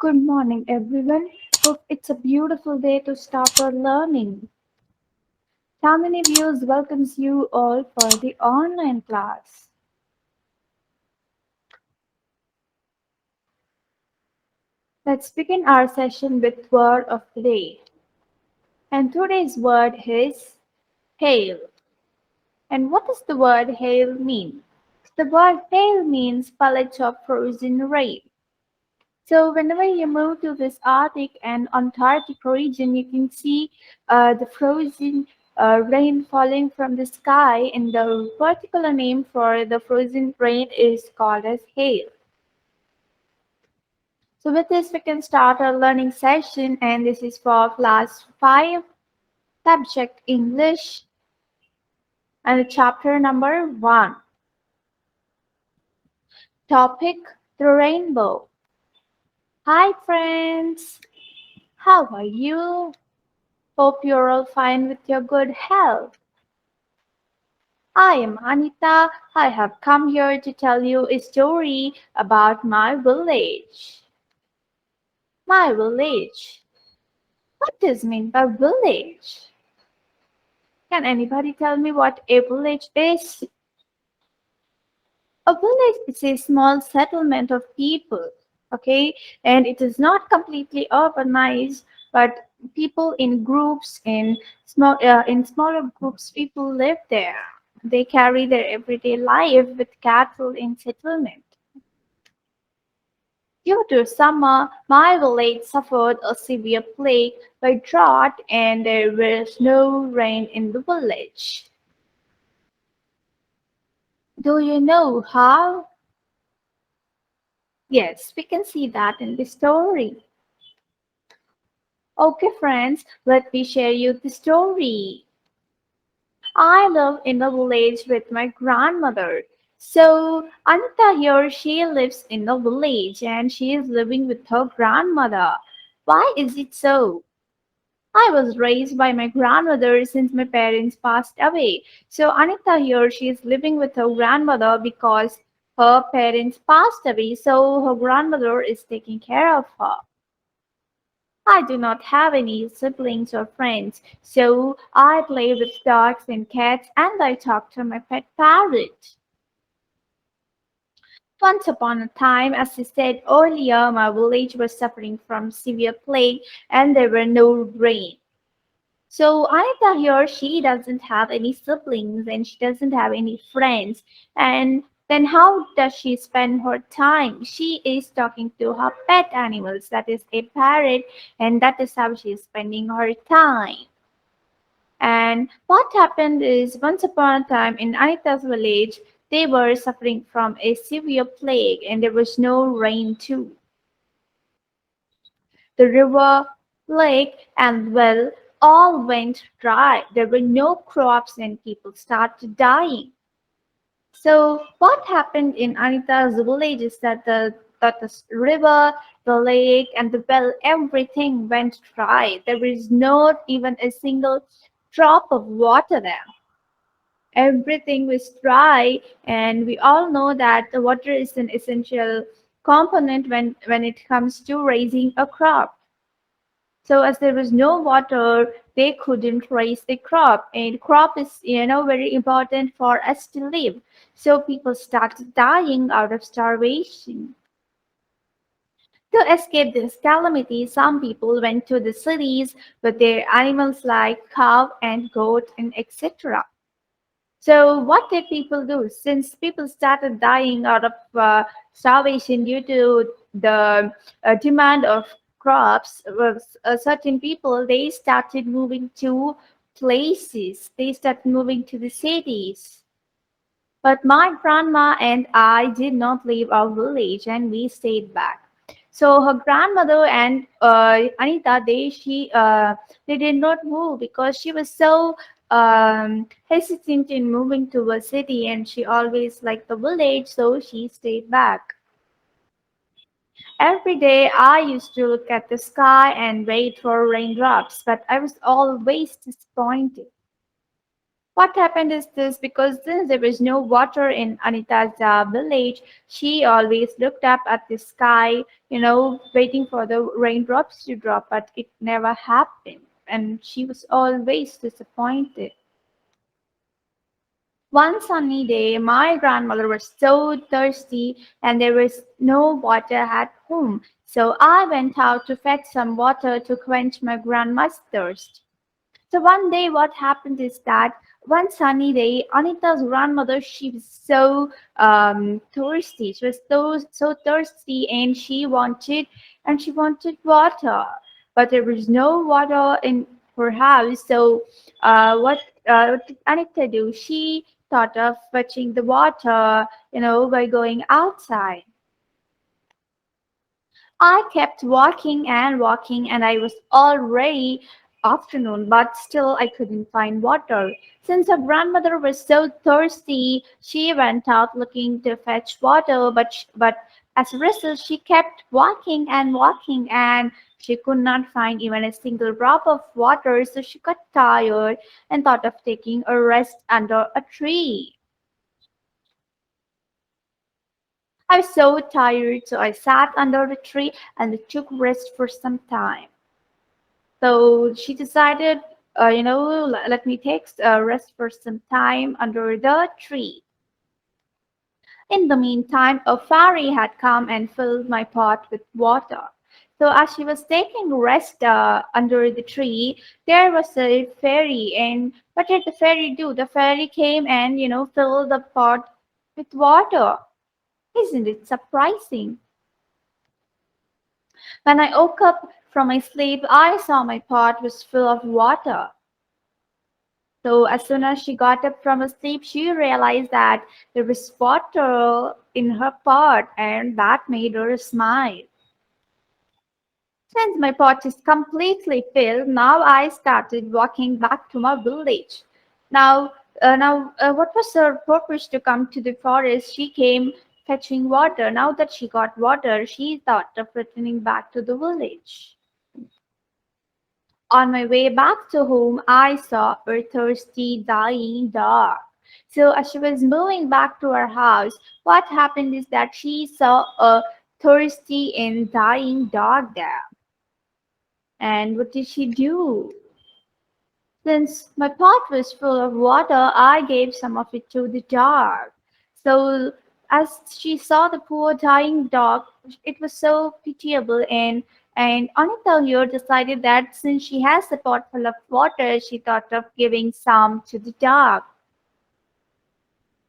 Good morning, everyone. Hope it's a beautiful day to start our learning. Family Views welcomes you all for the online class. Let's begin our session with word of the day. And today's word is hail. And what does the word hail mean? The word hail means pellets of frozen rain. So whenever you move to this Arctic and Antarctic region, you can see the frozen rain falling from the sky, and the particular name for the frozen rain is called as hail. So with this, we can start our learning session, and this is for class 5, subject English, and chapter number 1. Topic: the rainbow. Hi friends, how are you? Hope you're all fine with your good health. I am Anita. I have come here to tell you a story about my village. My village. What does mean by village? Can anybody tell me what a village is? A village is a small settlement of people, okay? And it is not completely urbanized, but people in groups, in smaller groups, people live there. They carry their everyday life with cattle in settlement. Due to summer, my village suffered a severe plague by drought and there was no rain in the village. Do you know how? Yes, we can see that in the story. Okay, friends, let me share you the story. I live in the village with my grandmother. So, Anita here, she lives in the village and she is living with her grandmother. Why is it so? I was raised by my grandmother since my parents passed away. So, Anita here, she is living with her grandmother because her parents passed away. So, her grandmother is taking care of her. I do not have any siblings or friends, so I play with dogs and cats and I talk to my pet parrot. Once upon a time, as I said earlier, my village was suffering from severe plague and there were no rain. So Anita here, she doesn't have any siblings and she doesn't have any friends. And then how does she spend her time? She is talking to her pet animals, that is a parrot, and that is how she is spending her time. And what happened is once upon a time in Anita's village, they were suffering from a severe plague and there was no rain too. The river, lake, and well all went dry. There were no crops and people started dying. So what happened in Anita's village is that the river, the lake, and the well, everything went dry. There is not even a single drop of water there. Everything was dry, and we all know that the water is an essential component when it comes to raising a crop. So as there was no water, they couldn't raise a crop. And crop is, very important for us to live. So people started dying out of starvation. To escape this calamity, some people went to the cities with their animals like cow and goat and etc. So what did people do? Since people started dying out of starvation due to the demand of crops, certain people they started moving to places. They started moving to the cities. But my grandma and I did not leave our village, and we stayed back. So her grandmother and Anita, they did not move because she was so hesitant in moving to a city, and she always liked the village, so she stayed back. Every day I used to look at the sky and wait for raindrops, but I was always disappointed. What happened is this because since there was no water in Anita's village, she always looked up at the sky, waiting for the raindrops to drop, but it never happened. And she was always disappointed. One sunny day, my grandmother was so thirsty and there was no water at home. So I went out to fetch some water to quench my grandma's thirst. So one day, what happened is that one sunny day, Anita's grandmother, she was so thirsty. She was so thirsty, and she wanted water, but there was no water in her house. So what did Anita do? She thought of fetching the water, by going outside. I kept walking and walking, and I was already afternoon, but still I couldn't find water. Since her grandmother was so thirsty, she went out looking to fetch water, but as a result, she kept walking and walking, and she could not find even a single drop of water, so she got tired and thought of taking a rest under a tree. I was so tired, so I sat under the tree and took rest for some time. So she decided, let me take rest for some time under the tree. In the meantime, a fairy had come and filled my pot with water. So as she was taking rest under the tree, there was a fairy. And what did the fairy do? The fairy came and filled the pot with water. Isn't it surprising? When I woke up from my sleep, I saw my pot was full of water. So as soon as she got up from her sleep, she realized that there was water in her pot, and that made her smile. Since my pot is completely filled, now I started walking back to my village. What was her purpose to come to the forest? She came fetching water. Now that she got water, she thought of returning back to the village. On my way back to home, I saw a thirsty, dying dog. So, as she was moving back to her house, what happened is that she saw a thirsty and dying dog there. And what did she do? Since my pot was full of water, I gave some of it to the dog. So, as she saw the poor dying dog, it was so pitiable. And Anita here decided that since she has a pot full of water, she thought of giving some to the dog.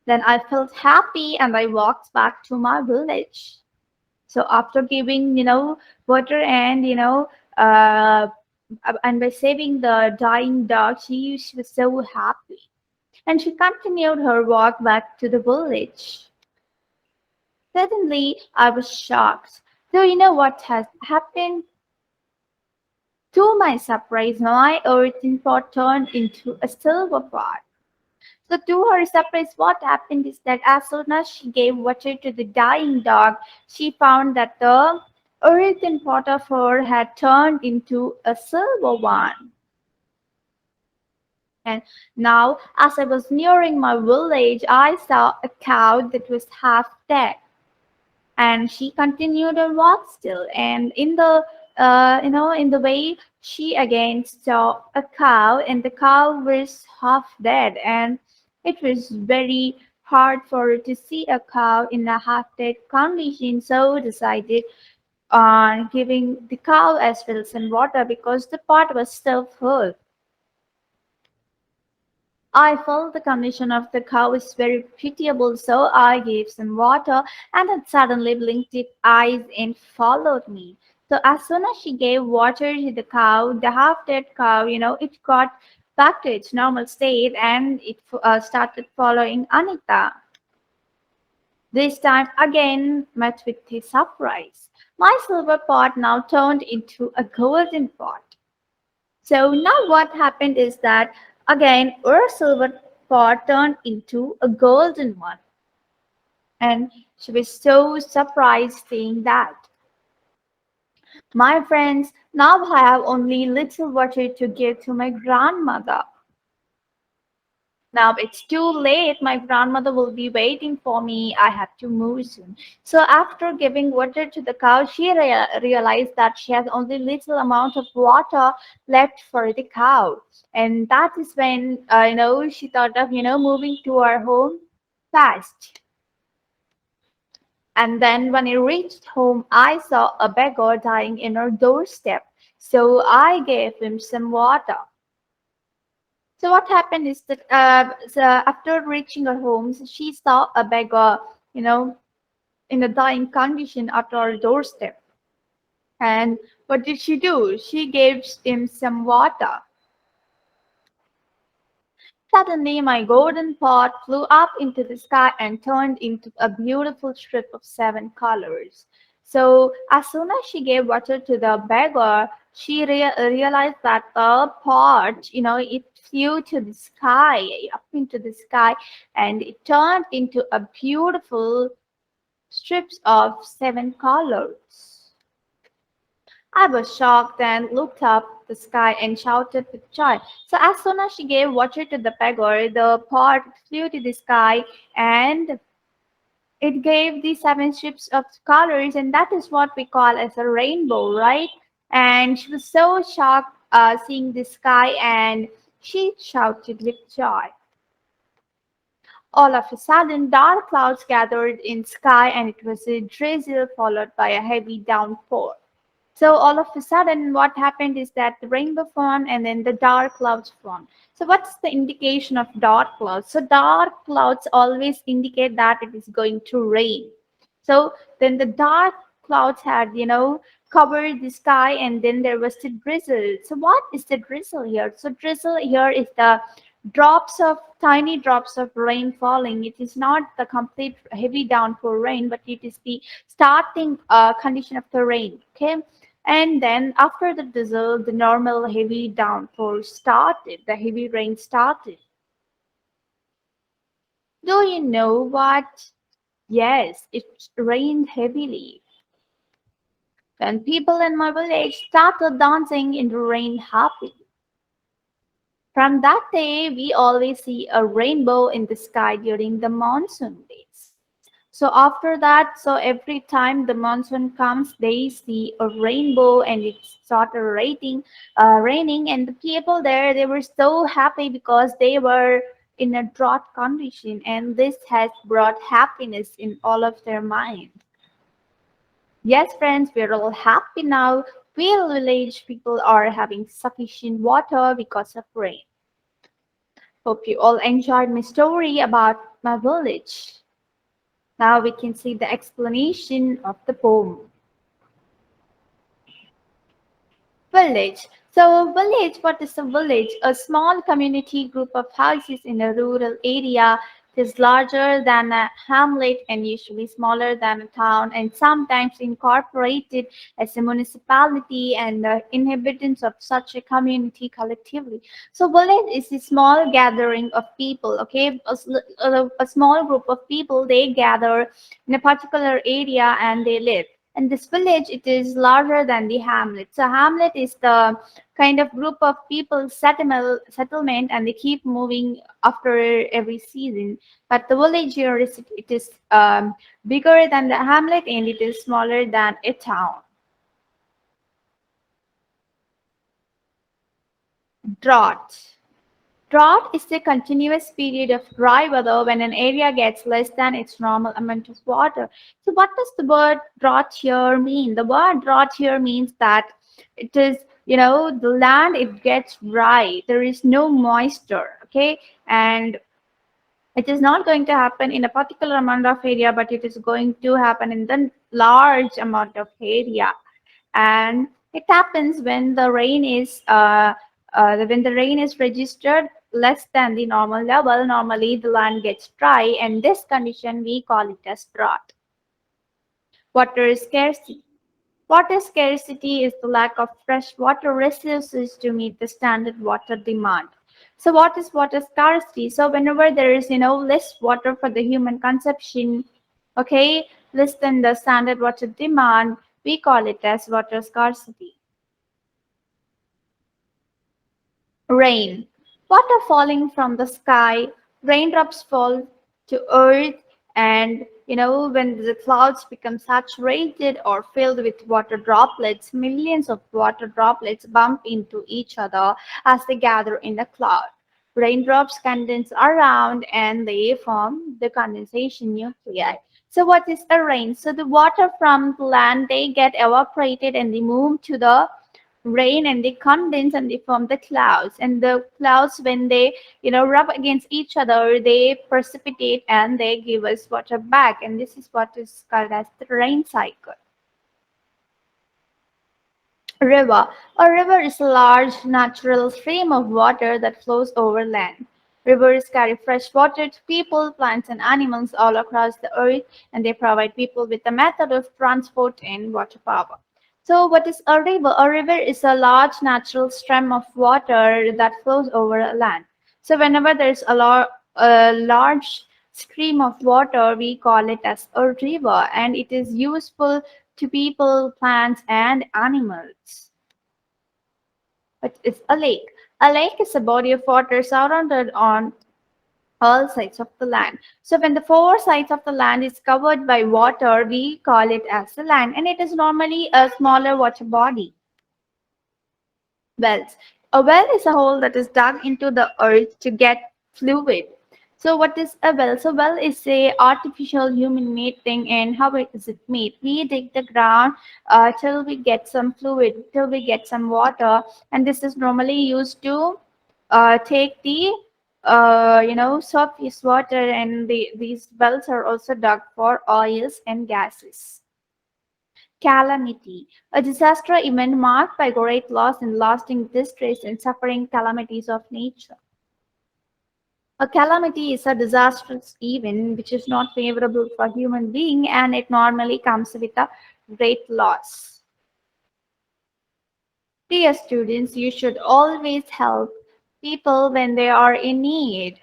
Then I felt happy and I walked back to my village. So after giving, water uh, and by saving the dying dog, she was so happy. And she continued her walk back to the village. Suddenly, I was shocked. So you know what has happened? To my surprise, my earthen pot turned into a silver pot. So to her surprise, what happened is that as soon as she gave water to the dying dog, she found that the earthen pot of her had turned into a silver one. And now, as I was nearing my village, I saw a cow that was half dead. And she continued her walk still. And in the way, she again saw a cow, and the cow was half dead. And it was very hard for her to see a cow in a half dead condition. So decided on giving the cow as well some water because the pot was still full. I felt the condition of the cow is very pitiable, so I gave some water, and it suddenly blinked its eyes and followed me. So as soon as she gave water to the cow, the half-dead cow, it got back to its normal state and it started following Anita. This time again met with a surprise. My silver pot now turned into a golden pot. So now what happened is that again her silver pot turned into a golden one. And she was so surprised seeing that. My friends, now I have only little water to give to my grandmother. Now it's too late. My grandmother will be waiting for me. I have to move soon. So after giving water to the cow, she realized that she has only little amount of water left for the cow. And that is when, she thought of, moving to our home fast. And then when I reached home, I saw a beggar dying in our doorstep. So I gave him some water. So what happened is that so after reaching her home, she saw a beggar, you know, in a dying condition at our doorstep. And what did she do? She gave him some water. Suddenly, my golden pot flew up into the sky and turned into a beautiful strip of seven colors. So, as soon as she gave water to the beggar, she realized that the pot, it flew to the sky, up into the sky, and it turned into a beautiful strips of seven colors. I was shocked and looked up the sky and shouted with joy. So as soon as she gave water to the beggar, the pot flew to the sky and it gave the seven strips of colors, and that is what we call as a rainbow, right? And she was so shocked seeing the sky and she shouted with joy. All of a sudden, dark clouds gathered in sky and it was a drizzle followed by a heavy downpour. So all of a sudden, what happened is that the rainbow formed and then the dark clouds formed. So what's the indication of dark clouds? So dark clouds always indicate that it is going to rain. So then the dark clouds had, covered the sky and then there was the drizzle. So what is the drizzle here? So drizzle here is the tiny drops of rain falling. It is not the complete heavy downpour rain, but it is the starting condition of the rain. Okay. And then after the drizzle, the normal heavy downpour started, the heavy rain started. Do you know what? Yes, it rained heavily. Then people in my village started dancing in the rain happily. From that day, we always see a rainbow in the sky during the monsoon days. So after that, so every time the monsoon comes, they see a rainbow and it started raining, and the people there they were so happy because they were in a drought condition, and this has brought happiness in all of their mind. Yes, friends, we're all happy now. Real village people are having sufficient water because of rain. Hope you all enjoyed my story about my village. Now we can see the explanation of the poem. Village. So, village, what is a village? A small community group of houses in a rural area. It is larger than a hamlet and usually smaller than a town, and sometimes incorporated as a municipality, and the inhabitants of such a community collectively. So, village is a small gathering of people, okay? A small group of people, they gather in a particular area and they live. And this village, it is larger than the hamlet. So hamlet is the kind of group of people settlement, and they keep moving after every season. But the village here is it is bigger than the hamlet and it is smaller than a town. Drought. Drought is a continuous period of dry weather when an area gets less than its normal amount of water. So, what does the word drought here mean? The word drought here means that it is, the land it gets dry. There is no moisture, okay? And it is not going to happen in a particular amount of area, but it is going to happen in the large amount of area. And it happens when the rain is registered less than the normal level. Normally the land gets dry, and this condition we call it as drought. Water scarcity. Water scarcity is the lack of fresh water resources to meet the standard water demand. So what is water scarcity? So whenever there is less water for the human consumption, okay, less than the standard water demand, we call it as water scarcity. Rain. Water falling from the sky Raindrops fall to earth, and when the clouds become saturated or filled with water droplets, millions of water droplets bump into each other as they gather in the cloud. Raindrops condense around and they form the condensation nuclei. So what is a rain? So the water from the land, they get evaporated and they move to the rain and they condense and they form the clouds. And the clouds, when they rub against each other, they precipitate and they give us water back. And this is what is called as the rain cycle. River. A river is a large natural stream of water that flows over land. Rivers carry fresh water to people, plants, and animals all across the earth, and they provide people with a method of transport and water power. So, what is a river? A river is a large natural stream of water that flows over a land. So, whenever there's a large stream of water, we call it as a river, and it is useful to people, plants, and animals. But it's a lake. A lake is a body of water surrounded on all sides of the land. So when the four sides of the land is covered by water, we call it as the land, and it is normally a smaller water body. Wells. A well is a hole that is dug into the earth to get fluid. So what is a well? So well is a artificial human-made thing, and how is it made? We dig the ground till we get some fluid, till we get some water, and this is normally used to take the surface water, and these wells are also dug for oils and gases. Calamity, a disaster event marked by great loss and lasting distress and suffering calamities of nature. A calamity is a disastrous event which is not favorable for human being, and it normally comes with a great loss. Dear students, you should always help people when they are in need.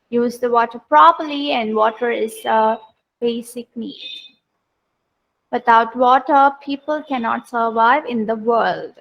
Use the water properly, and water is a basic need. Without water, people cannot survive in the world.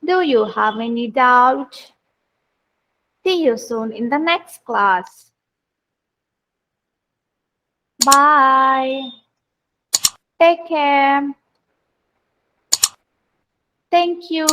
Do you have any doubt? See you soon in the next class. Bye. Take care. Thank you.